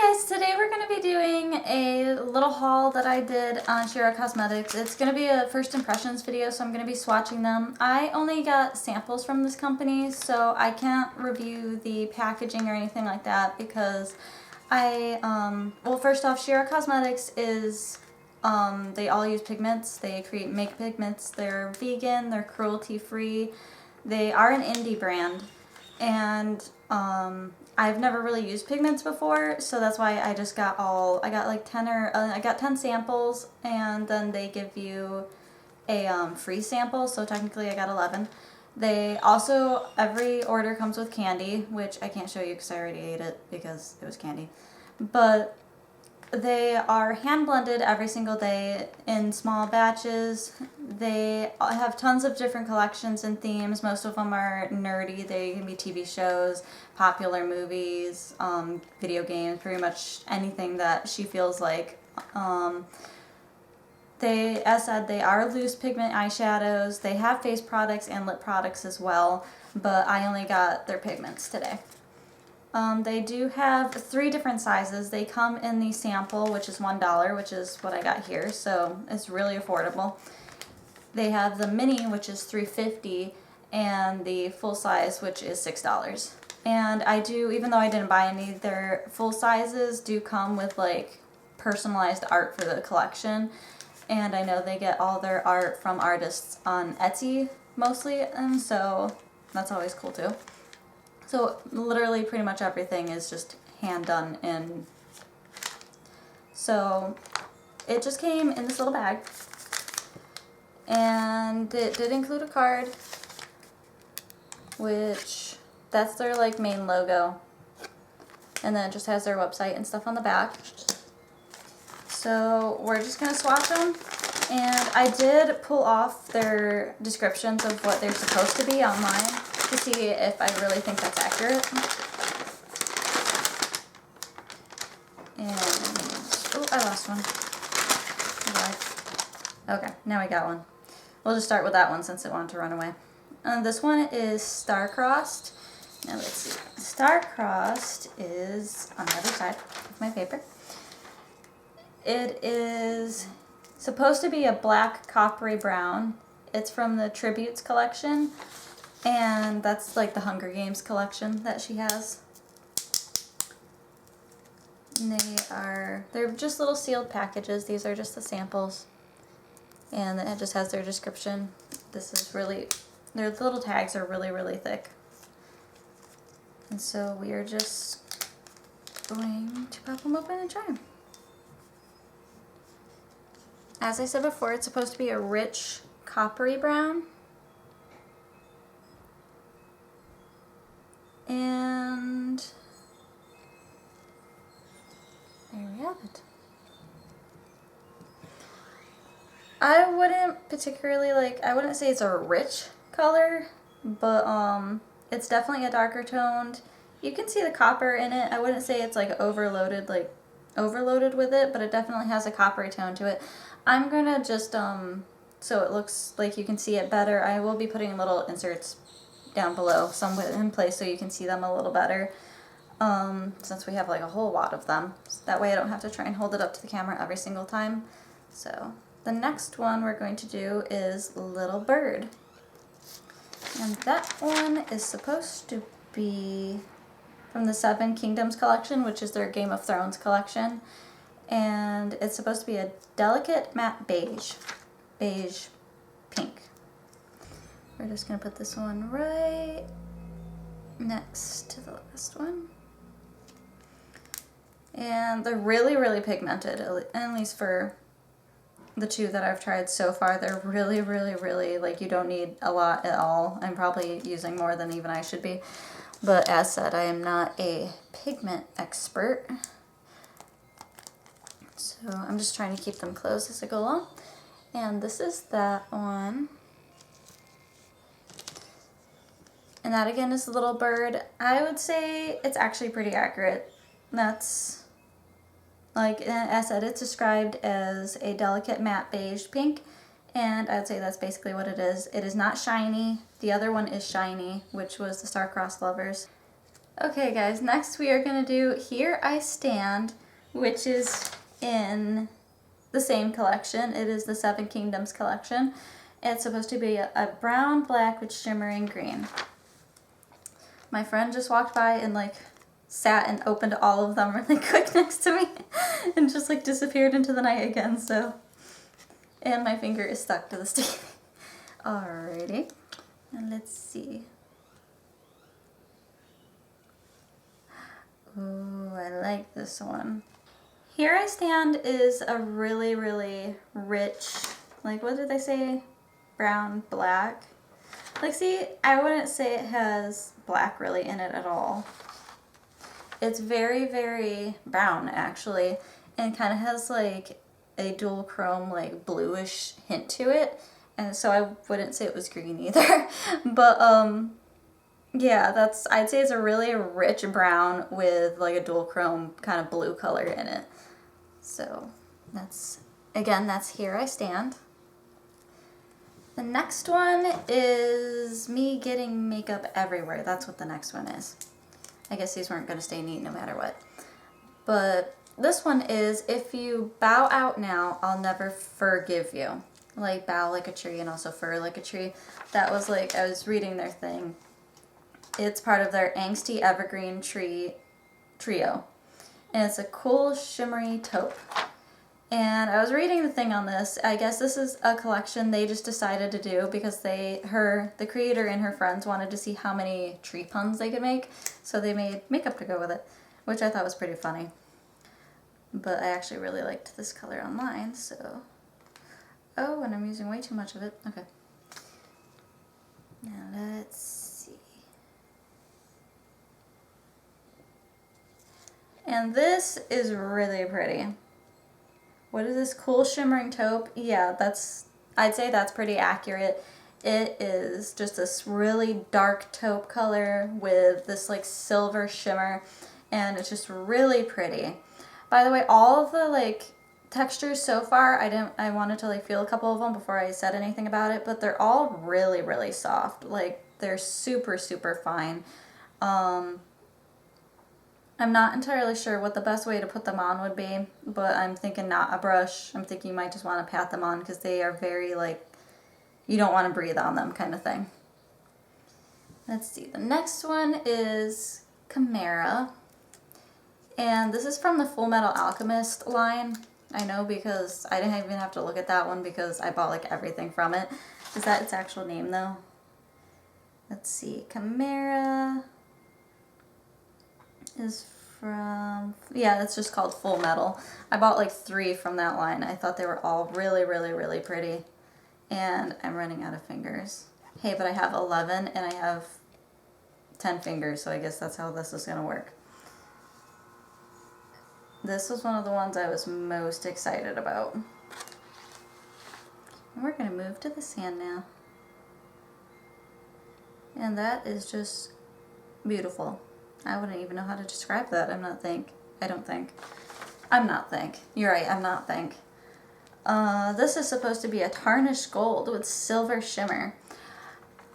Hi guys, today we're going to be doing a little haul that I did on Shiro Cosmetics. It's going to be a first impressions video, so I'm going to be swatching them. I only got samples from this company, so I can't review the packaging or anything like that because well, first off, Shiro Cosmetics is, they all use pigments. They make pigments. They're vegan, they're cruelty free. They are an indie brand, and I've never really used pigments before, so that's why I just got I got 10 samples, and then they give you a free sample, so technically I got 11. They also, every order comes with candy, which I can't show you because I already ate it because it was candy. But they are hand blended every single day in small batches. They have tons of different collections and themes. Most of them are nerdy. They can be TV shows, popular movies, video games, pretty much anything that she feels like. As said, they are loose pigment eyeshadows. They have face products and lip products as well, but I only got their pigments today. They do have 3 different sizes. They come in the sample, which is $1, which is what I got here, so it's really affordable. They have the mini, which is $3.50, and the full size, which is $6. And even though I didn't buy any, their full sizes do come with like personalized art for the collection. And I know they get all their art from artists on Etsy mostly, and so that's always cool too. So literally pretty much everything is just hand done in. So it just came in this little bag, and it did include a card, which that's their like main logo, and then it just has their website and stuff on the back. So we're just gonna swatch them, and I did pull off their descriptions of what they're supposed to be online to see if I really think that's accurate. And, oh, I lost one. Okay, now we got one. We'll just start with that one since it wanted to run away. This one is star-crossed. Now let's see. Star-crossed is on the other side of my paper. It is supposed to be a black coppery brown. It's from the Tributes collection, and that's like the Hunger Games collection that she has. And they're just little sealed packages. These are just the samples, and it just has their description. Their little tags are really, really thick. And so we are just going to pop them open and try them. As I said before, it's supposed to be a rich coppery brown. And there we have it. I wouldn't say it's a rich color, but it's definitely a darker toned. You can see the copper in it. I wouldn't say it's like overloaded with it, but it definitely has a coppery tone to it. I'm gonna just, so it looks like you can see it better, I will be putting little inserts down below, some in place so you can see them a little better, since we have like a whole lot of them. So that way I don't have to try and hold it up to the camera every single time. So the next one we're going to do is Little Bird. And that one is supposed to be from the Seven Kingdoms collection, which is their Game of Thrones collection. And it's supposed to be a delicate matte beige pink. We're just going to put this one right next to the last one. And they're really, really pigmented, at least for the 2 that I've tried so far. They're really, really, really, like, you don't need a lot at all. I'm probably using more than even I should be. But as said, I am not a pigment expert. So I'm just trying to keep them closed as I go along. And this is that one. And that again is Little Bird. I would say it's actually pretty accurate. That's, like, as said, it's described as a delicate matte beige pink. And I'd say that's basically what it is. It is not shiny. The other one is shiny, which was the Star-Crossed Lovers. Okay guys, next we are going to do Here I Stand, which is in the same collection. It is the Seven Kingdoms collection. It's supposed to be a brown, black with shimmering green. My friend just walked by and like sat and opened all of them really quick next to me and just like disappeared into the night again, so. And my finger is stuck to the stick. Alrighty, and let's see. Ooh, I like this one. Here I Stand is a really, really rich, like what did they say? Brown, black. Like see, I wouldn't say it has black really in it at all. It's very, very brown actually, and kind of has like a dual chrome like bluish hint to it. And so I wouldn't say it was green either. But yeah, I'd say it's a really rich brown with like a dual chrome kind of blue color in it. So that's Here I Stand. The next one is me getting makeup everywhere. That's what the next one is. I guess these weren't going to stay neat no matter what. But this one is If You Bow Out Now, I'll Never Fir-give You. Like bow like a tree and also fur like a tree. That was like, I was reading their thing. It's part of their Angsty Evergreen Trio. And it's a cool shimmery taupe. And I was reading the thing on this. I guess this is a collection they just decided to do because the creator and her friends wanted to see how many tree puns they could make. So they made makeup to go with it, which I thought was pretty funny. But I actually really liked this color online, so. Oh, and I'm using way too much of it. Okay. Now let's see. And this is really pretty. What is this? Cool shimmering taupe? Yeah, I'd say that's pretty accurate. It is just this really dark taupe color with this like silver shimmer, and it's just really pretty. By the way, all of the like textures so far, I wanted to like feel a couple of them before I said anything about it, but they're all really, really soft. Like they're super, super fine. I'm not entirely sure what the best way to put them on would be, but I'm thinking not a brush. I'm thinking you might just want to pat them on because they are very like, you don't want to breathe on them kind of thing. Let's see, the next one is Chimera. And this is from the Full Metal Alchemist line. I know because I didn't even have to look at that one because I bought like everything from it. Is that its actual name though? Let's see, Chimera is from, yeah, it's just called Full Metal. I bought like 3 from that line. I thought they were all really, really, really pretty. And I'm running out of fingers. Hey, but I have 11 and I have 10 fingers, so I guess that's how this is going to work. This was one of the ones I was most excited about. And we're going to move to the sand now. And that is just beautiful. I wouldn't even know how to describe that. I'm not think. You're right, I'm not think. This is supposed to be a tarnished gold with silver shimmer.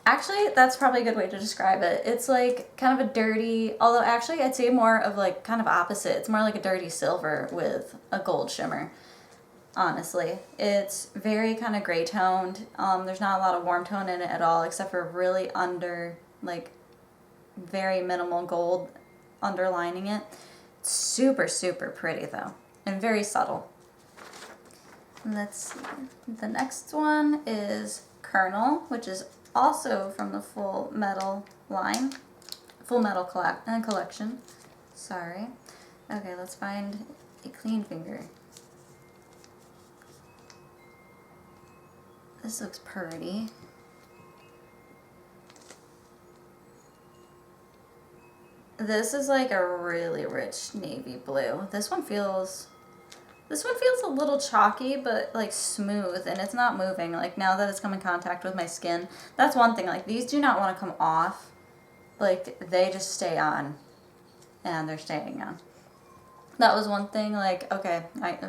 Actually, that's probably a good way to describe it. It's like kind of a dirty, although actually I'd say more of like kind of opposite. It's more like a dirty silver with a gold shimmer, honestly. It's very kind of gray toned. There's not a lot of warm tone in it at all, except for really like very minimal gold underlining it. It's super, super pretty though, and very subtle. Let's see. The next one is Kernel, which is also from the Full Metal line. Full Metal collection. Sorry. Okay, let's find a clean finger. This looks pretty. This is like a really rich navy blue. This one feels a little chalky, but like smooth, and it's not moving. Like now that it's come in contact with my skin, that's one thing. Like these do not want to come off. Like they just stay on, and they're staying on. That was one thing. Like, okay,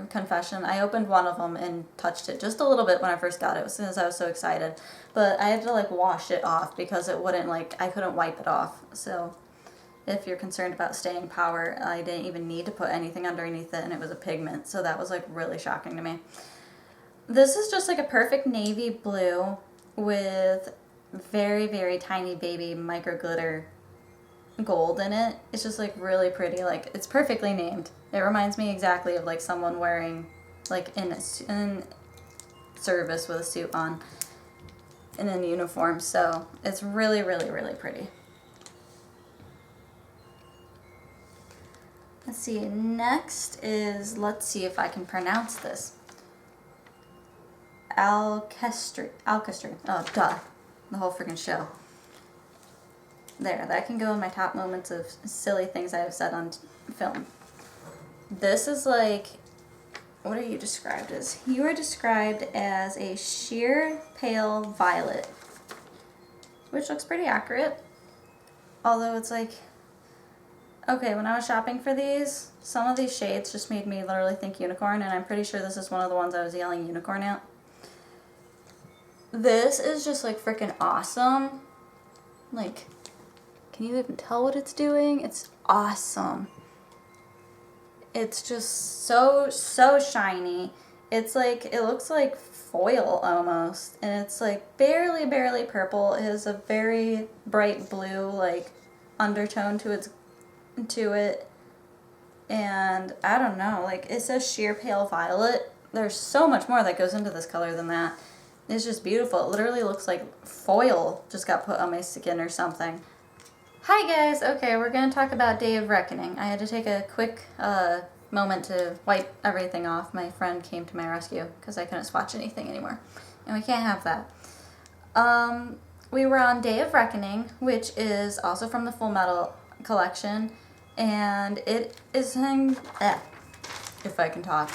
confession, I opened one of them and touched it just a little bit when I first got it, as soon as I was so excited. But I had to like wash it off because it wouldn't, like, I couldn't wipe it off. So if you're concerned about staying power. I didn't even need to put anything underneath it, and it was a pigment, so that was like really shocking to me. This is just like a perfect navy blue with very, very tiny baby micro glitter gold in it. It's just like really pretty. Like, it's perfectly named. It reminds me exactly of like someone wearing like in service with a suit on and in uniform. So it's really, really, really pretty. Let's see, next is, let's see if I can pronounce this. Alkahestry. Oh, duh. The whole freaking show. There, that can go in my top moments of silly things I have said on film. This is like, what are you described as? You are described as a sheer pale violet, which looks pretty accurate. Although it's like, okay, when I was shopping for these, some of these shades just made me literally think unicorn, and I'm pretty sure this is one of the ones I was yelling unicorn at. This is just like freaking awesome. Like, can you even tell what it's doing? It's awesome. It's just so, so shiny. It's like, it looks like foil almost. And it's like barely, barely purple. It has a very bright blue, like, undertone to it. And I don't know, like, it says sheer pale violet. There's so much more that goes into this color than that. It's just beautiful. It literally looks like foil just got put on my skin or something. Hi guys! Okay, we're going to talk about Day of Reckoning. I had to take a quick moment to wipe everything off. My friend came to my rescue because I couldn't swatch anything anymore. And we can't have that. We were on Day of Reckoning, which is also from the Full Metal collection. And it is in... if I can talk.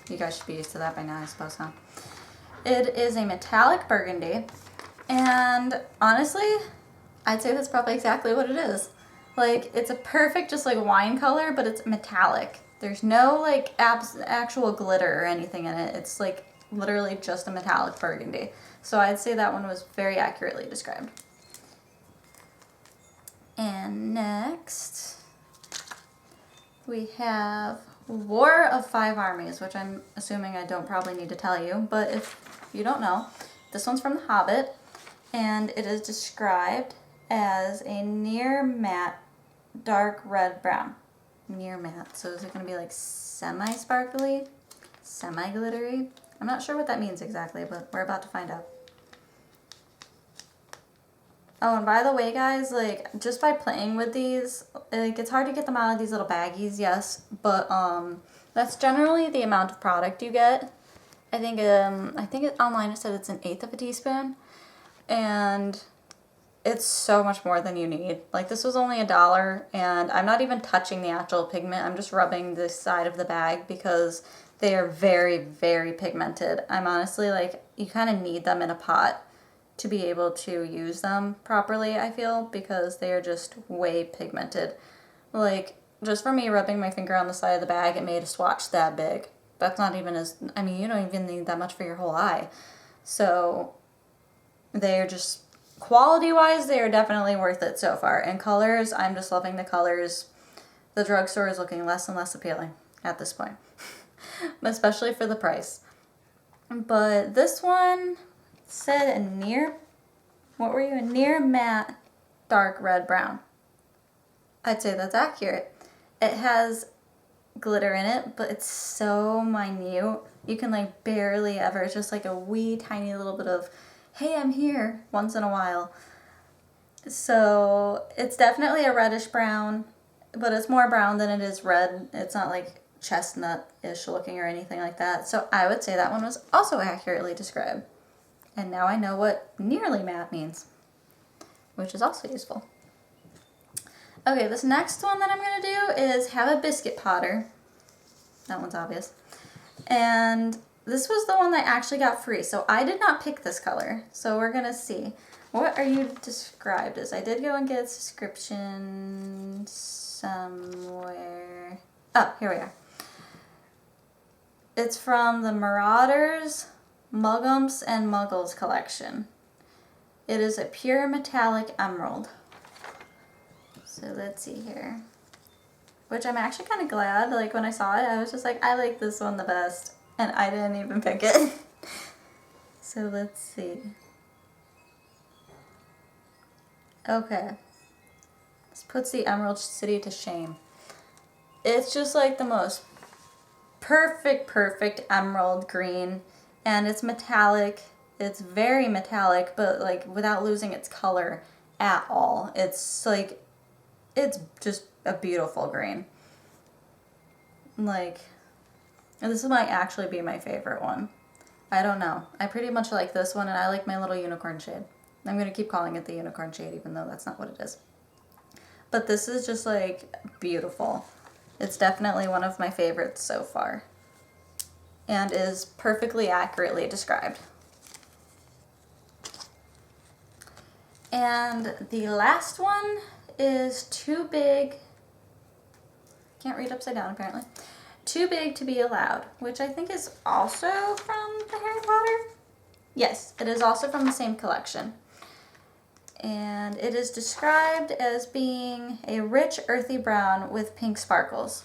You guys should be used to that by now, I suppose, huh? It is a metallic burgundy. And honestly, I'd say that's probably exactly what it is. Like, it's a perfect just like wine color, but it's metallic. There's no like actual glitter or anything in it. It's like literally just a metallic burgundy. So I'd say that one was very accurately described. And next, we have War of Five Armies, which I'm assuming I don't probably need to tell you, but if you don't know, this one's from The Hobbit, and it is described as a near matte dark red brown. Near matte, so is it going to be like semi-sparkly, semi-glittery? I'm not sure what that means exactly, but we're about to find out. Oh, and by the way, guys, like, just by playing with these, like, it's hard to get them out of these little baggies, yes, but that's generally the amount of product you get. I think online it said it's 1/8 of a teaspoon, and it's so much more than you need. Like, this was only $1, and I'm not even touching the actual pigment. I'm just rubbing this side of the bag because they are very, very pigmented. I'm honestly, like, you kind of need them in a pot to be able to use them properly, I feel, because they are just way pigmented. Like, just for me rubbing my finger on the side of the bag, it made a swatch that big. That's not even as, I mean, you don't even need that much for your whole eye. So, they're just, quality-wise, they are definitely worth it so far. And colors, I'm just loving the colors. The drugstore is looking less and less appealing at this point, especially for the price. But this one said a near, what were you, a near matte dark red brown. I'd say that's accurate. It has glitter in it, but it's so minute. You can like barely ever, it's just like a wee tiny little bit of, hey, I'm here, once in a while. So it's definitely a reddish brown, but it's more brown than it is red. It's not like chestnut-ish looking or anything like that. So I would say that one was also accurately described. And now I know what nearly matte means, which is also useful. Okay, this next one that I'm going to do is have a biscuit powder. That one's obvious. And this was the one that I actually got free, so I did not pick this color. So we're going to see. What are you described as? I did go and get a description somewhere. Oh, here we are. It's from the Marauders, Muggums, and Muggles collection. It is a pure metallic emerald. So let's see here. Which I'm actually kind of glad, like when I saw it, I was just like, I like this one the best. And I didn't even pick it. So let's see. Okay. This puts the Emerald City to shame. It's just like the most perfect emerald green. And it's metallic. It's very metallic, but like without losing its color at all. It's like, it's just a beautiful green. Like, this might actually be my favorite one. I don't know. I pretty much like this one, and I like my little unicorn shade. I'm going to keep calling it the unicorn shade, even though that's not what it is. But this is just, like, beautiful. It's definitely one of my favorites so far. And is perfectly accurately described. And the last one is Too Big. Can't read upside down, apparently. Too Big to Be Allowed, which I think is also from the Harry Potter. Yes, it is also from the same collection. And it is described as being a rich, earthy brown with pink sparkles.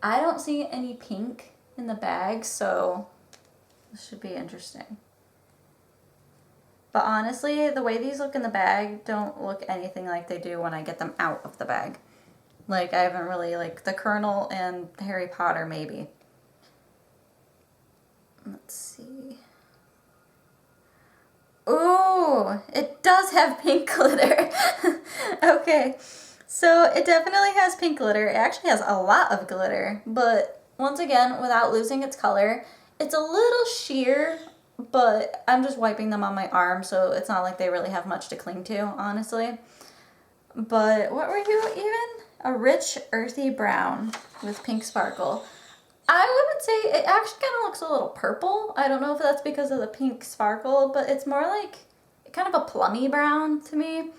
I don't see any pink in the bag, so this should be interesting. But honestly, the way these look in the bag don't look anything like they do when I get them out of the bag. Like, I haven't really, like, the Kernel and Harry Potter, maybe. Let's see. Ooh, it does have pink glitter. Okay, so it definitely has pink glitter. It actually has a lot of glitter, but once again, without losing its color, it's a little sheer, but I'm just wiping them on my arm, so it's not like they really have much to cling to, honestly. But what were you even? A rich, earthy brown with pink sparkle. I wouldn't say, it actually kind of looks a little purple. I don't know if that's because of the pink sparkle, but it's more like kind of a plummy brown to me.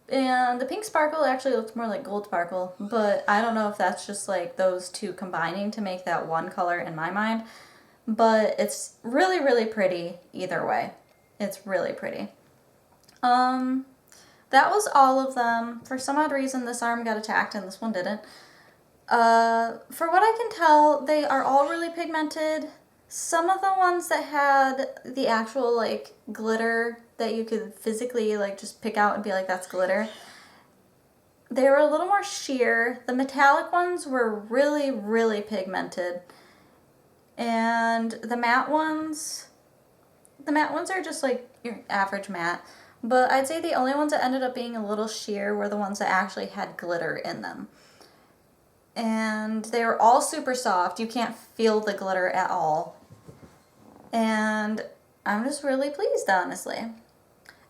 And the pink sparkle actually looks more like gold sparkle, but I don't know if that's just like those two combining to make that one color in my mind. But it's really pretty either way. It's really pretty. That was all of them. For some odd reason, this arm got attacked and this one didn't. For what I can tell, they are all really pigmented. Some of the ones that had the actual, like, glitter that you could physically, like, just pick out and be like, that's glitter, they were a little more sheer. The metallic ones were really pigmented. And the matte ones are just, like, your average matte. But I'd say the only ones that ended up being a little sheer were the ones that actually had glitter in them. And they were all super soft. You can't feel the glitter at all. And I'm just really pleased, honestly.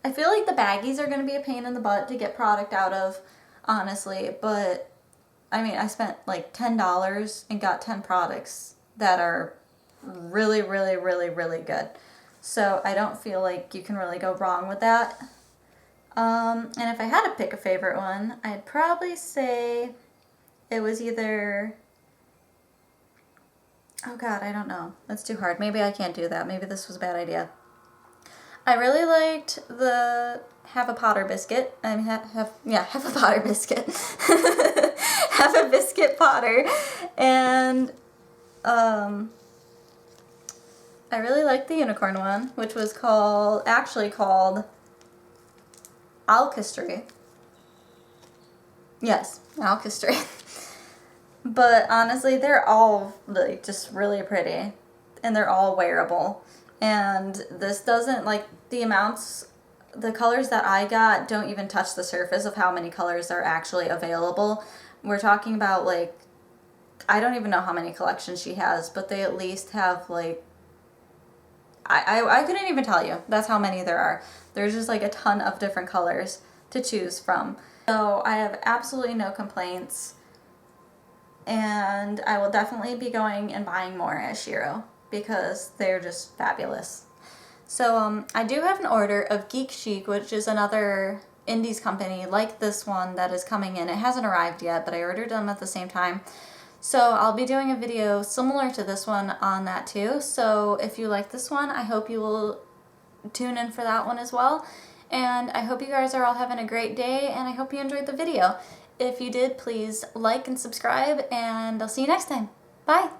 I feel like the baggies are going to be a pain in the butt to get product out of, honestly. But, I mean, I spent like $10 and got 10 products that are really good. So I don't feel like you can really go wrong with that. And if I had to pick a favorite one, I'd probably say it was either... Oh God, I don't know. That's too hard. Maybe I can't do that. Maybe this was a bad idea. I really liked the Have a Potter Biscuit. I mean, Have a Potter Biscuit. Have a Biscuit Potter. And, I really liked the unicorn one, which was actually called Alkahestry. Yes, Alkahestry. But honestly, they're all like just really pretty, and they're all wearable. And this doesn't, like, the colors that I got don't even touch the surface of how many colors are actually available. We're talking about, like, I don't even know how many collections she has, but they at least have, like, I couldn't even tell you. That's how many there are. There's just like a ton of different colors to choose from. So I have absolutely no complaints. And I will definitely be going and buying more at Shiro because they're just fabulous. So I do have an order of Geek Chic, which is another indies company like this one that is coming in. It hasn't arrived yet, but I ordered them at the same time. So I'll be doing a video similar to this one on that too. So if you like this one, I hope you will tune in for that one as well. And I hope you guys are all having a great day, and I hope you enjoyed the video. If you did, please like and subscribe, and I'll see you next time. Bye!